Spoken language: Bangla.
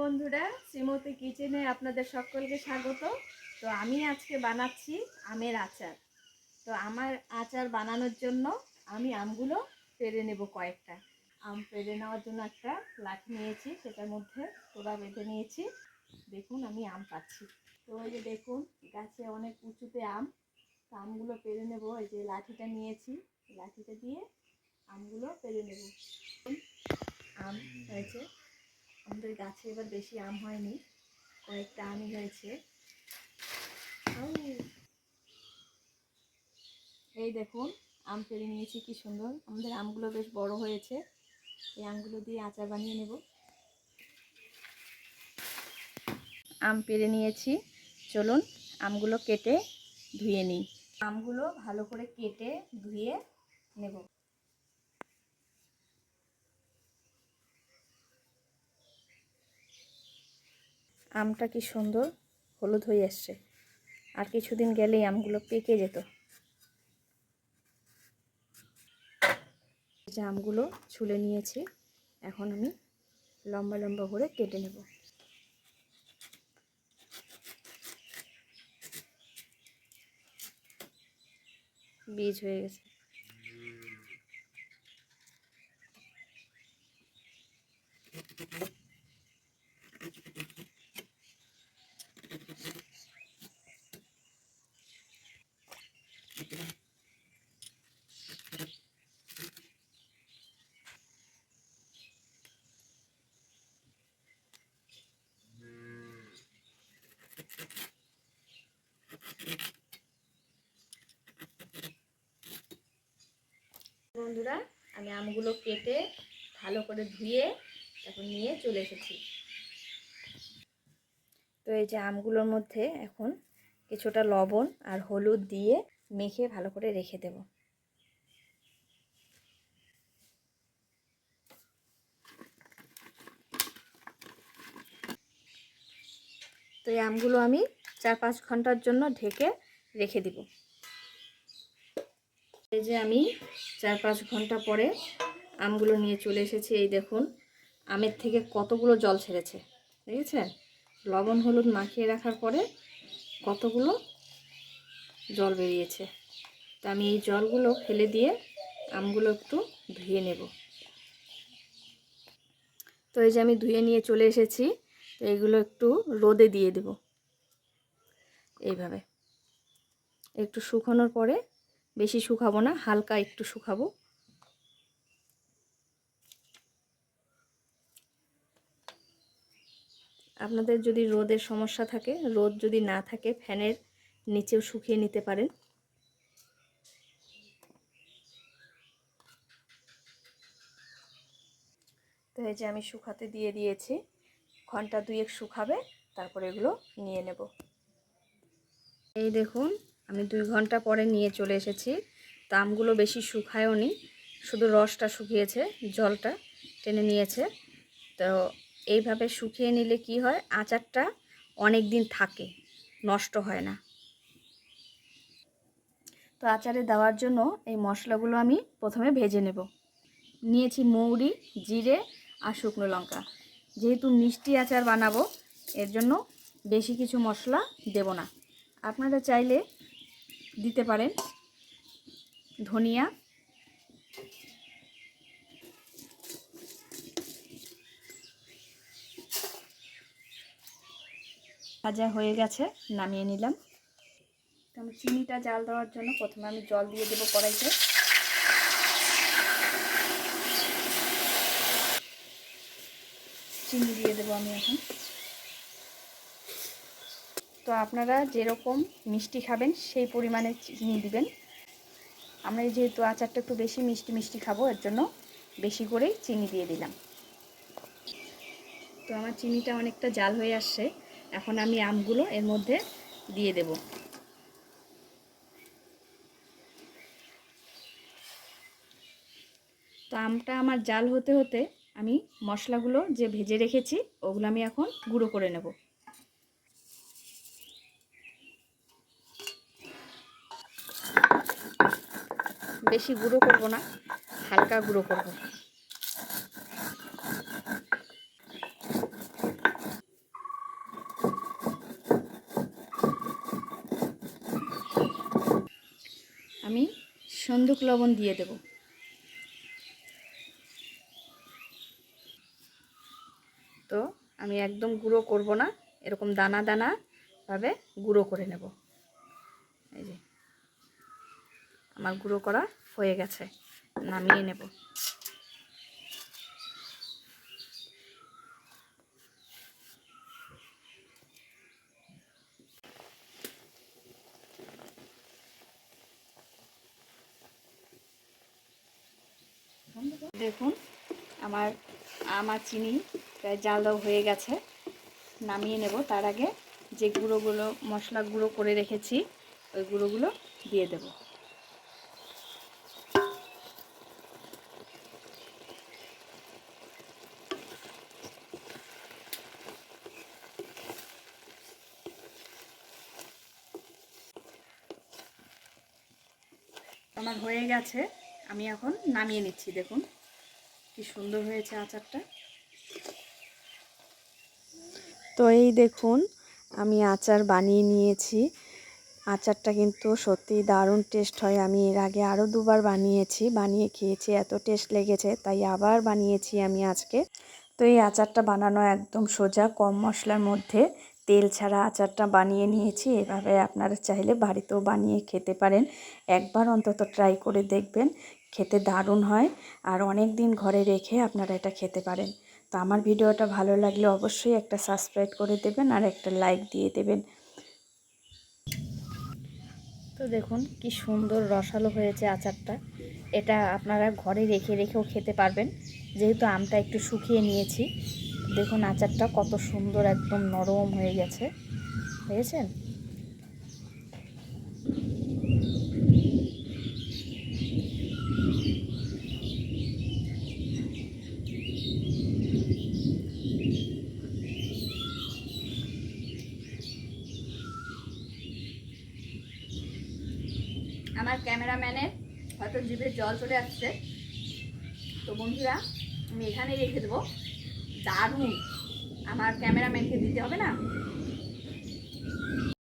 বন্ধুরা, শ্রীমতী কিচেনে আপনাদের সকলকে স্বাগত। তো আমি আজকে বানাচ্ছি আমের আচার। তো আমার আচার বানানোর জন্য আমি আমগুলো পেড়ে নেব। কয়েকটা আম পেড়ে নেওয়ার জন্য একটা লাঠি নিয়েছি, সেটার মধ্যে তোড়া বেঁধে নিয়েছি। দেখুন আমি আম পাচ্ছি। তো এই যে দেখুন গাছে অনেক উঁচুতে আম। তো আমগুলো পেড়ে নেব। এই যে লাঠিটা নিয়েছি, লাঠিটা দিয়ে আমগুলো পেড়ে নেব। আম হয়েছে, আমাদের গাছে এবার বেশি আম হয়নি, কয়েকটা আমই হয়েছে। এই দেখুন আম পেড়ে নিয়েছি, কি সুন্দর। আমাদের আমগুলো বেশ বড় হয়েছে। এই আমগুলো দিয়ে আচার বানিয়ে নেব। আম পেড়ে নিয়েছি, চলুন আমগুলো কেটে ধুয়ে নিই। আমগুলো ভালো করে কেটে ধুয়ে নেব। আমটা কি সুন্দর হলুদ হয়ে আসছে, আর কিছুদিন গেলেই আমগুলো পেকে যেত। যে আমগুলো ছুলে নিয়েছি, এখন আমি লম্বা লম্বা করে কেটে নেব। বীজ হয়ে গেছে। বন্ধুরা, আমি আমগুলো কেটে ভালো করে ধুয়ে এখন নিয়ে চলে এসেছি। তো এই যে আমগুলোর মধ্যে এখন কিছুটা লবণ আর হলুদ দিয়ে মেখে ভালো করে রেখে দেব। তো এই আমগুলো আমি 4-5 ঘন্টার জন্য ঢেকে রেখে দিব। এই যে আমি 4-5 ঘন্টা পরে আমগুলো নিয়ে চলে এসেছি। এই দেখুন আমের থেকে কতগুলো জল ছেড়েছে, দেখেছেন? লবণ হলুদ মাখিয়ে রাখার পরে কতগুলো জল বেরিয়েছে। তো আমি এই জলগুলো ফেলে দিয়ে আমগুলো একটু ধুয়ে নেব। তো এই যে আমি ধুয়ে নিয়ে চলে এসেছি। তো এগুলো একটু রোদে দিয়ে দেব। এইভাবে একটু শুকানোর পরে, বেশি শুকাবো না, হালকা একটু শুকাবো। আপনাদের যদি রোদের সমস্যা থাকে, রোদ যদি না থাকে, ফ্যানের নিচেও শুকিয়ে নিতে পারেন। তো এই যে আমি শুকাতে দিয়ে দিয়েছি, ঘন্টা 2 শুকাবে, তারপরে এগুলো নিয়ে নেব। এই দেখুন আমি 2 ঘন্টা পরে নিয়ে চলে এসেছি। তো আমগুলো বেশি শুকায়ও নি, শুধু রসটা শুকিয়েছে, জলটা টেনে নিয়েছে। তো এইভাবে শুকিয়ে নিলে কি হয়, আচারটা অনেক দিন থাকে, নষ্ট হয় না। তো আচারে দেওয়ার জন্য এই মশলাগুলো আমি প্রথমে ভেজে নেব। নিয়েছি মৌরি, জিরে আর শুকনো লঙ্কা। যেহেতু মিষ্টি আচার বানাবো, এর জন্য বেশি কিছু মশলা দেব না। আপনারা চাইলে দিতে পারেন ধনিয়া, ভাজা হয়ে গেছে, নামিয়ে নিলাম। তো আমি চিনিটা জাল দেওয়ার জন্য প্রথমে আমি জল দিয়ে দেবো কড়াইতে। চিনি দিয়ে দেবো আমি এখন। তো আপনারা যেরকম মিষ্টি খাবেন সেই পরিমাণে চিনি দিবেন। আমরা যেহেতু আচারটা একটু বেশি মিষ্টি মিষ্টি খাবো, এর জন্য বেশি করেই চিনি দিয়ে দিলাম। তো আমার চিনিটা অনেকটা জাল হয়ে আসছে, এখন আমি আমগুলো এর মধ্যে দিয়ে দেব। তো আমটা আমার জাল হতে হতে আমি মশলাগুলো যে ভেজে রেখেছি ওগুলো আমি এখন গুঁড়ো করে নেব। বেশি গুঁড়ো করব না, হালকা গুঁড়ো করব। সন্দুক লবণ দিয়ে দেব। তো আমি একদম গুঁড়ো করব না, এরকম দানা দানা ভাবে গুঁড়ো করে নেব। এই যে আমার গুঁড়ো করা হয়ে গেছে, নামিয়ে নেব। দেখুন আমার আম আর চিনি প্রায় জাল দাও হয়ে গেছে, নামিয়ে নেব। তার আগে যে গুঁড়োগুলো মশলা গুঁড়ো করে রেখেছি ওই গুঁড়োগুলো দিয়ে দেব। আমার হয়ে গেছে, আমি এখন নামিয়ে নিচ্ছি। দেখুন কি সুন্দর হয়েছে আচারটা। তো এই দেখুন আমি আচার বানিয়ে নিয়েছি। আচারটা কিন্তু সত্যিই দারুণ টেস্ট হয়। আমি এর আগে আরও দুবার বানিয়ে খেয়েছি, এত টেস্ট লেগেছে তাই আবার বানিয়েছি আমি আজকে। তো এই আচারটা বানানো একদম সোজা, কম মশলার মধ্যে তেল ছাড়া আচারটা বানিয়ে নিয়েছি। এভাবে আপনারা চাইলে বাড়িতেও বানিয়ে খেতে পারেন, একবার অন্তত ট্রাই করে দেখবেন, খেতে দারুণ হয়। আর অনেক দিন ঘরে রেখে আপনারা এটা খেতে পারেন। তো আমার ভিডিওটা ভালো লাগলে অবশ্যই একটা সাবস্ক্রাইব করে দেবেন আর একটা লাইক দিয়ে দেবেন। তো দেখুন কি সুন্দর রসালো হয়েছে আচারটা। এটা আপনারা ঘরে রেখেও খেতে পারবেন, যেহেতু আমটা একটু শুকিয়ে নিয়েছি। দেখুন আচারটা কত সুন্দর একদম নরম হয়ে গেছে, হয়েছেন। আমার ক্যামেরাম্যানের হয়তো জিভে জল চলে আসছে। তো বন্ধুরা আমি এখানেই রেখে দেবো। দারুণ, আমার ক্যামেরাম্যানকে দিতে হবে না।